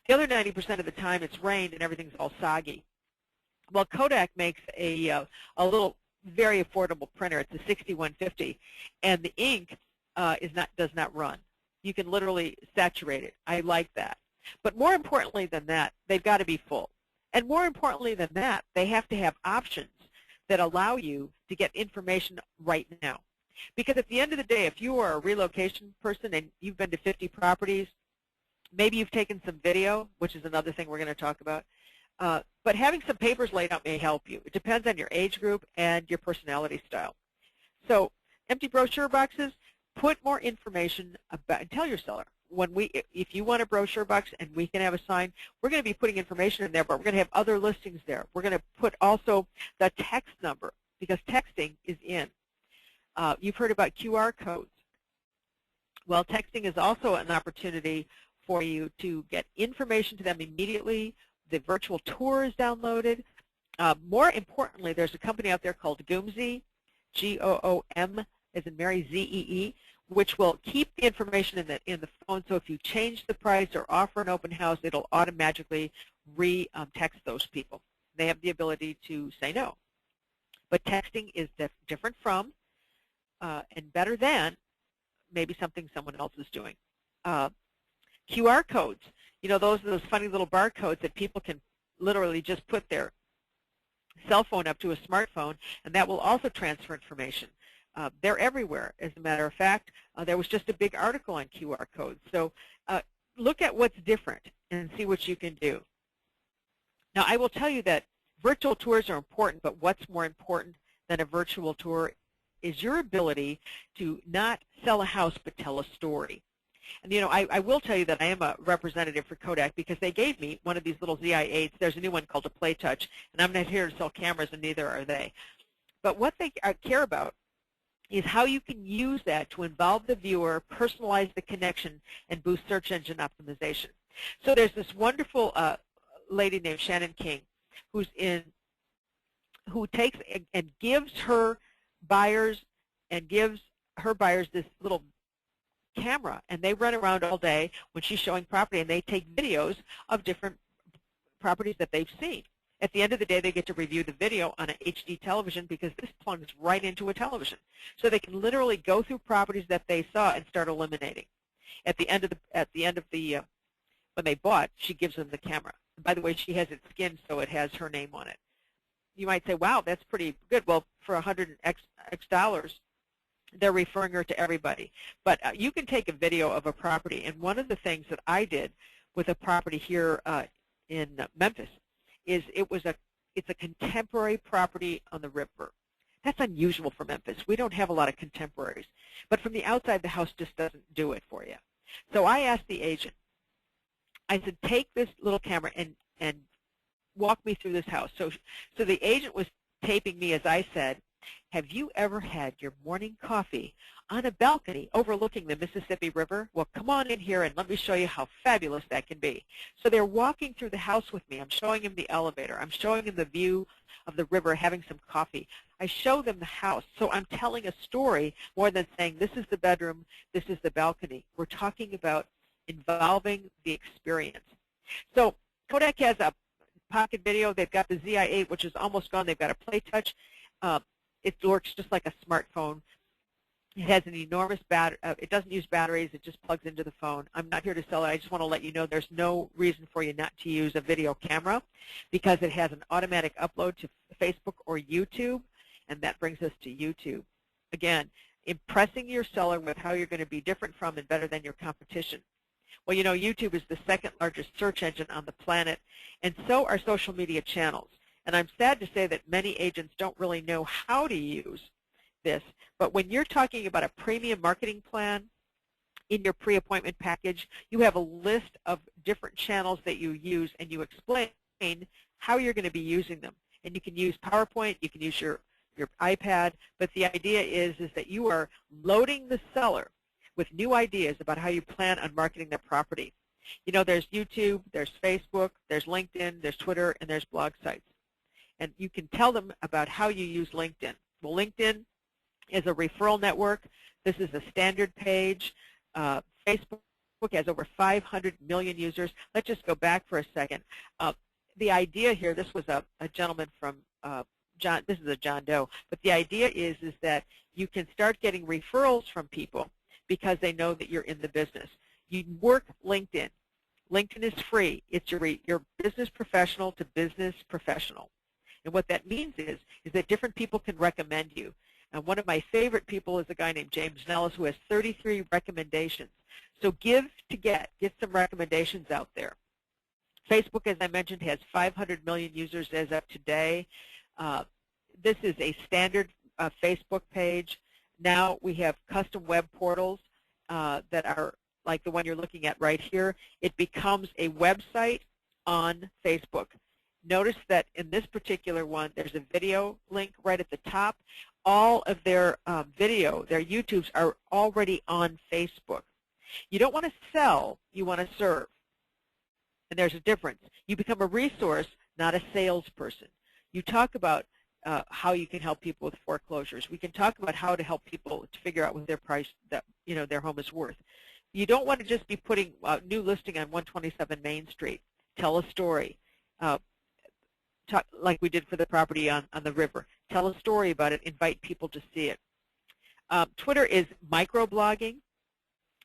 The other 90% of the time it's rained and everything's all soggy. Well, Kodak makes a little very affordable printer. It's a 6150, and the ink does not run. You can literally saturate it. I like that. But more importantly than that, they've got to be full. And more importantly than that, they have to have options that allow you to get information right now. Because at the end of the day, if you are a relocation person and you've been to 50 properties, maybe you've taken some video, which is another thing we're going to talk about, but having some papers laid out may help you. It depends on your age group and your personality style. So empty brochure boxes, put more information about, and tell your seller, if you want a brochure box and we can have a sign, we're going to be putting information in there, but we're going to have other listings there. We're going to put also the text number, because texting is in. You've heard about QR codes. Well, texting is also an opportunity for you to get information to them immediately. The virtual tour is downloaded. More importantly, there's a company out there called Goomzee, G-O-O-M, as in Mary, Z-E-E, which will keep the information in the phone. So if you change the price or offer an open house, it'll automatically text those people. They have the ability to say no. But texting is different from and better than maybe something someone else is doing. QR codes, you know, those are those funny little barcodes that people can literally just put their cell phone up to a smartphone, and that will also transfer information. They're everywhere, as a matter of fact. There was just a big article on QR codes. So look at what's different and see what you can do. Now, I will tell you that virtual tours are important, but what's more important than a virtual tour is your ability to not sell a house but tell a story. And, you know, I will tell you that I am a representative for Kodak because they gave me one of these little ZI-8s. There's a new one called a Play Touch, and I'm not here to sell cameras, and neither are they. But what they care about is how you can use that to involve the viewer, personalize the connection, and boost search engine optimization. So there's this wonderful lady named Shannon King who takes and gives her buyers this little camera, and they run around all day when she's showing property, and they take videos of different properties that they've seen. At the end of the day, they get to review the video on an HD television because this plugs right into a television. So they can literally go through properties that they saw and start eliminating. At the end of when they bought, she gives them the camera. And by the way, she has it skinned so it has her name on it. You might say, wow, that's pretty good. Well, for $100 dollars, they're referring her to everybody. But you can take a video of a property, and one of the things that I did with a property here in Memphis is it's a contemporary property on the river. That's unusual for Memphis. We don't have a lot of contemporaries. But from the outside, the house just doesn't do it for you. So I asked the agent, I said, take this little camera and walk me through this house. So the agent was taping me as I said, Have you ever had your morning coffee on a balcony overlooking the Mississippi River? Well, come on in here and let me show you how fabulous that can be. So they're walking through the house with me. I'm showing them the elevator. I'm showing them the view of the river, having some coffee. I show them the house. So I'm telling a story more than saying this is the bedroom, this is the balcony. We're talking about involving the experience. So Kodak has a pocket video. They've got the ZI-8, which is almost gone. They've got a Play Touch. It works just like a smartphone. It has an enormous battery. It doesn't use batteries. It just plugs into the phone. I'm not here to sell it. I just want to let you know there's no reason for you not to use a video camera because it has an automatic upload to Facebook or YouTube, and that brings us to YouTube. Again, impressing your seller with how you're going to be different from and better than your competition. Well, you know, YouTube is the second largest search engine on the planet, and so are social media channels. And I'm sad to say that many agents don't really know how to use this, but when you're talking about a premium marketing plan in your pre-appointment package, you have a list of different channels that you use, and you explain how you're going to be using them. And you can use PowerPoint, you can use your iPad, but the idea is that you are loading the seller with new ideas about how you plan on marketing their property. You know, there's YouTube, there's Facebook, there's LinkedIn, there's Twitter, and there's blog sites. And you can tell them about how you use LinkedIn. Well, LinkedIn is a referral network. This is a standard page. Facebook has over 500 million users. Let's just go back for a second. The idea here, this was a gentleman from this is a John Doe, but the idea is that you can start getting referrals from people because they know that you're in the business. You work LinkedIn. LinkedIn is free. It's your business professional to business professional. And what that means is that different people can recommend you. And one of my favorite people is a guy named James Nellis who has 33 recommendations. So give to get some recommendations out there. Facebook, as I mentioned, has 500 million users as of today. This is a standard Facebook page. Now we have custom web portals that are like the one you're looking at right here. It becomes a website on Facebook. Notice that in this particular one, there's a video link right at the top. All of their video, their YouTubes, are already on Facebook. You don't want to sell, you want to serve. And there's a difference. You become a resource, not a salesperson. You talk about how you can help people with foreclosures. We can talk about how to help people to figure out what their price, that their home is worth. You don't want to just be putting a new listing on 127 Main Street. Tell a story. Like we did for the property on the river. Tell a story about it. Invite people to see it. Twitter is microblogging,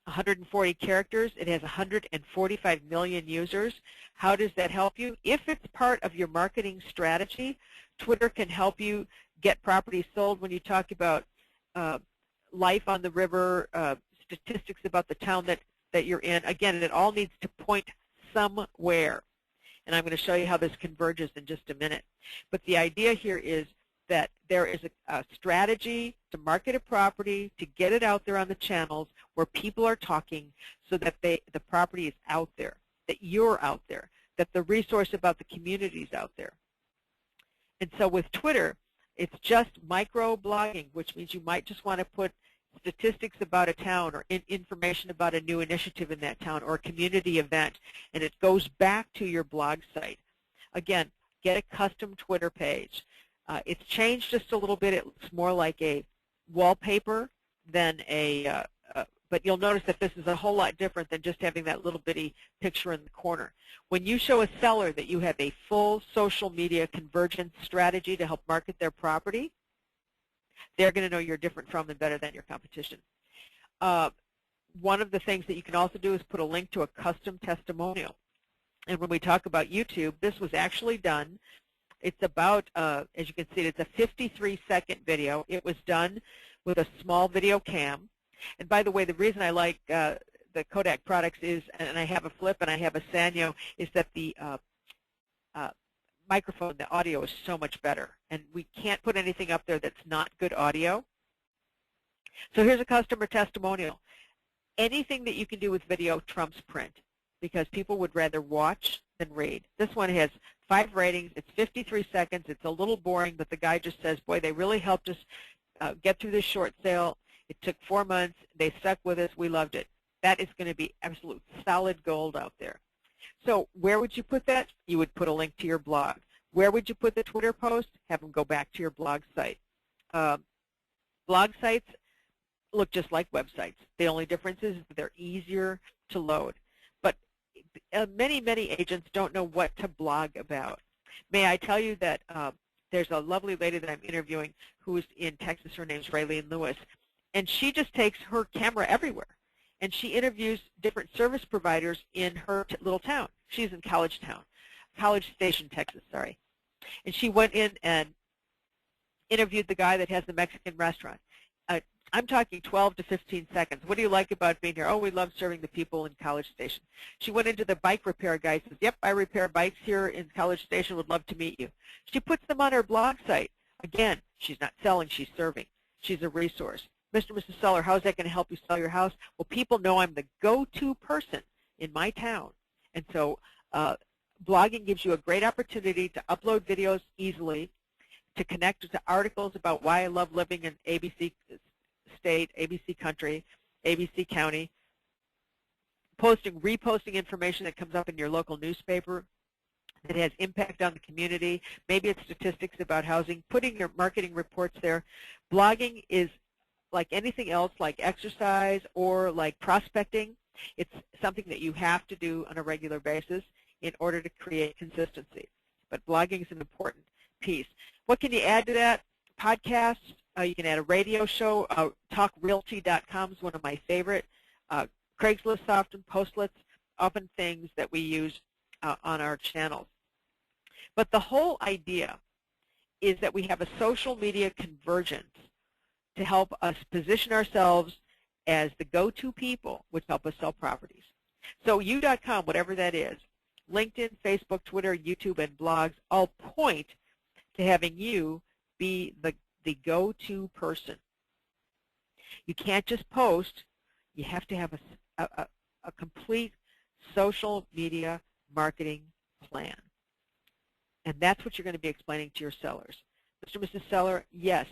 140 characters. It has 145 million users. How does that help you? If it's part of your marketing strategy, Twitter can help you get properties sold when you talk about life on the river, statistics about the town that you're in. Again, it all needs to point somewhere. And I'm going to show you how this converges in just a minute. But the idea here is that there is a strategy to market a property, to get it out there on the channels where people are talking so that the property is out there, that you're out there, that the resource about the community is out there. And so with Twitter, it's just micro-blogging, which means you might just want to put statistics about a town or information about a new initiative in that town or a community event, and it goes back to your blog site. Again, get a custom Twitter page. It's changed just a little bit. It looks more like a wallpaper than but you'll notice that this is a whole lot different than just having that little bitty picture in the corner. When you show a seller that you have a full social media convergence strategy to help market their property, they're going to know you're different from and better than your competition. One of the things that you can also do is put a link to a custom testimonial. And when we talk about YouTube, this was actually done. It's about, as you can see, it's a 53-second video. It was done with a small video cam. And by the way, the reason I like the Kodak products is, and I have a Flip and I have a Sanyo, is that the microphone, the audio is so much better. And we can't put anything up there that's not good audio. So here's a customer testimonial. Anything that you can do with video trumps print. because people would rather watch than read. This one has 5 ratings. It's 53 seconds. It's a little boring, but the guy just says, boy, they really helped us get through this short sale. It took 4 months. They stuck with us. We loved it. That is going to be absolute solid gold out there. So where would you put that? You would put a link to your blog. Where would you put the Twitter post? Have them go back to your blog site. Blog sites look just like websites. The only difference is that they're easier to load. But many, many agents don't know what to blog about. May I tell you that there's a lovely lady that I'm interviewing who's in Texas. Her name's Raylene Lewis. And she just takes her camera everywhere. And she interviews different service providers in her little town. She's in College Station, Texas, sorry. And she went in and interviewed the guy that has the Mexican restaurant. I'm talking 12 to 15 seconds. What do you like about being here? Oh, we love serving the people in College Station. She went into the bike repair guy, says, yep, I repair bikes here in College Station, would love to meet you. She puts them on her blog site. Again, she's not selling, she's serving. She's a resource. Mr. and Mrs. Seller, how is that going to help you sell your house? Well, people know I'm the go-to person in my town. And so blogging gives you a great opportunity to upload videos easily, to connect to articles about why I love living in ABC state, ABC country, ABC county, reposting information that comes up in your local newspaper that has impact on the community. Maybe it's statistics about housing, putting your marketing reports there. Blogging is like anything else, like exercise or like prospecting. It's something that you have to do on a regular basis in order to create consistency. But blogging is an important piece. What can you add to that? Podcasts. You can add a radio show. TalkRealty.com is one of my favorite. Craigslist often, Postlets, often things that we use on our channels. But the whole idea is that we have a social media convergence to help us position ourselves as the go-to people, which help us sell properties. So you.com, whatever that is, LinkedIn, Facebook, Twitter, YouTube, and blogs all point to having you be the go-to person. You can't just post. You have to have a complete social media marketing plan. And that's what you're going to be explaining to your sellers. Mr. and Mrs. Seller, yes,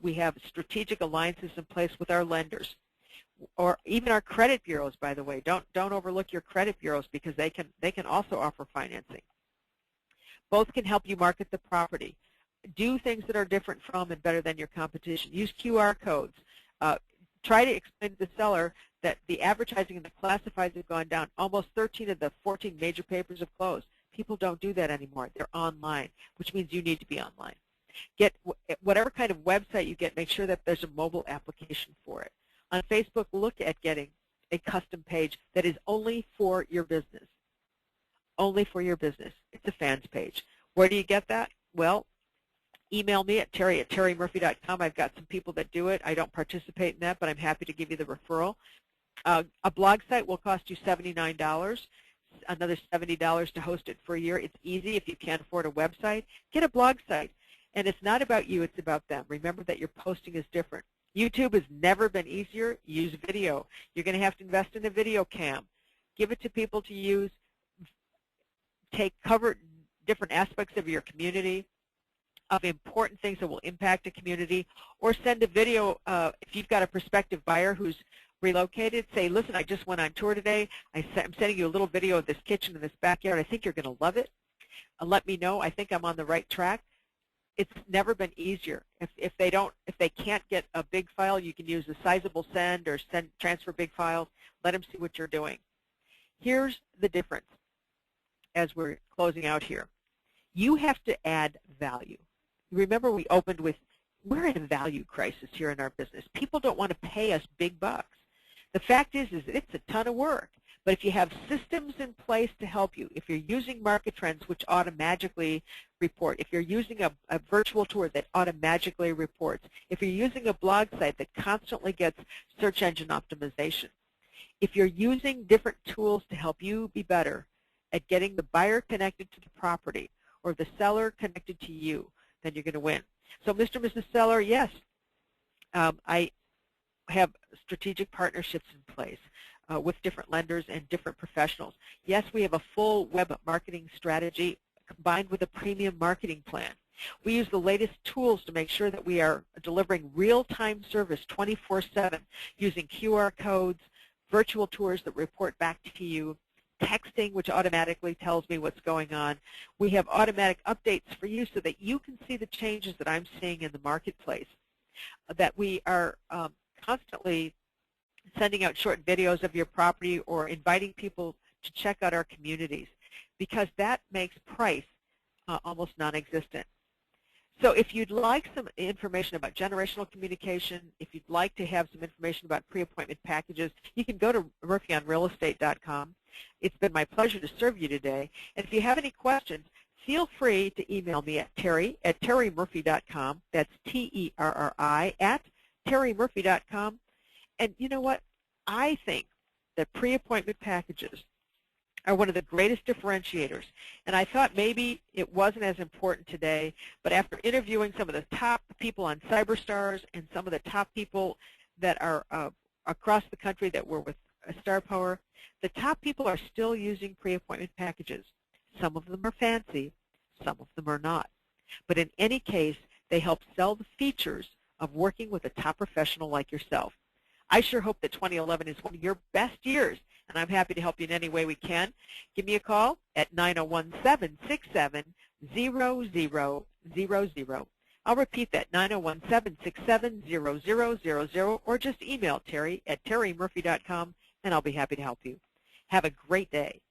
we have strategic alliances in place with our lenders, or even our credit bureaus, by the way. Don't overlook your credit bureaus because they can also offer financing. Both can help you market the property. Do things that are different from and better than your competition. Use QR codes. Try to explain to the seller that the advertising and the classifieds have gone down. Almost 13 of the 14 major papers have closed. People don't do that anymore. They're online, which means you need to be online. Get whatever kind of website you get, make sure that there's a mobile application for it. On Facebook, look at getting a custom page that is only for your business. Only for your business. It's a fans page. Where do you get that? Well, email me at terry@terrymurphy.com. I've got some people that do it. I don't participate in that, but I'm happy to give you the referral. A blog site will cost you $79. Another $70 to host it for a year. It's easy if you can't afford a website. Get a blog site. And it's not about you, it's about them. Remember that your posting is different. YouTube has never been easier. Use video. You're going to have to invest in a video cam. Give it to people to use. Cover different aspects of your community, of important things that will impact a community, or send a video if you've got a prospective buyer who's relocated. Say, listen, I just went on tour today. I'm sending you a little video of this kitchen in this backyard. I think you're going to love it. Let me know. I think I'm on the right track. It's never been easier. If they can't get a big file, you can use a sizable send or transfer big files. Let them see what you're doing. Here's the difference as we're closing out here. You have to add value. Remember, we opened with, we're in a value crisis here in our business. People don't want to pay us big bucks. The fact is it's a ton of work. But if you have systems in place to help you, if you're using market trends which automatically report, if you're using a virtual tour that automatically reports, if you're using a blog site that constantly gets search engine optimization, if you're using different tools to help you be better at getting the buyer connected to the property or the seller connected to you, then you're going to win. So Mr. and Mrs. Seller, yes, I have strategic partnerships in place. with different lenders and different professionals. Yes, we have a full web marketing strategy combined with a premium marketing plan. We use the latest tools to make sure that we are delivering real-time service 24/7 using QR codes, virtual tours that report back to you, texting which automatically tells me what's going on. We have automatic updates for you so that you can see the changes that I'm seeing in the marketplace, that we are constantly sending out short videos of your property or inviting people to check out our communities, because that makes price almost non-existent. So if you'd like some information about generational communication, if you'd like to have some information about pre-appointment packages, you can go to murphyonrealestate.com. It's been my pleasure to serve you today. And if you have any questions, feel free to email me at terry@terrymurphy.com. That's Terri @terrymurphy.com. And you know what? I think that pre-appointment packages are one of the greatest differentiators. And I thought maybe it wasn't as important today, but after interviewing some of the top people on CyberStars and some of the top people that are across the country that were with Star Power, the top people are still using pre-appointment packages. Some of them are fancy, some of them are not. But in any case, they help sell the features of working with a top professional like yourself. I sure hope that 2011 is one of your best years, and I'm happy to help you in any way we can. Give me a call at 901-767-0000. I'll repeat that, 901-767-0000, or just email Terry@terrymurphy.com, and I'll be happy to help you. Have a great day.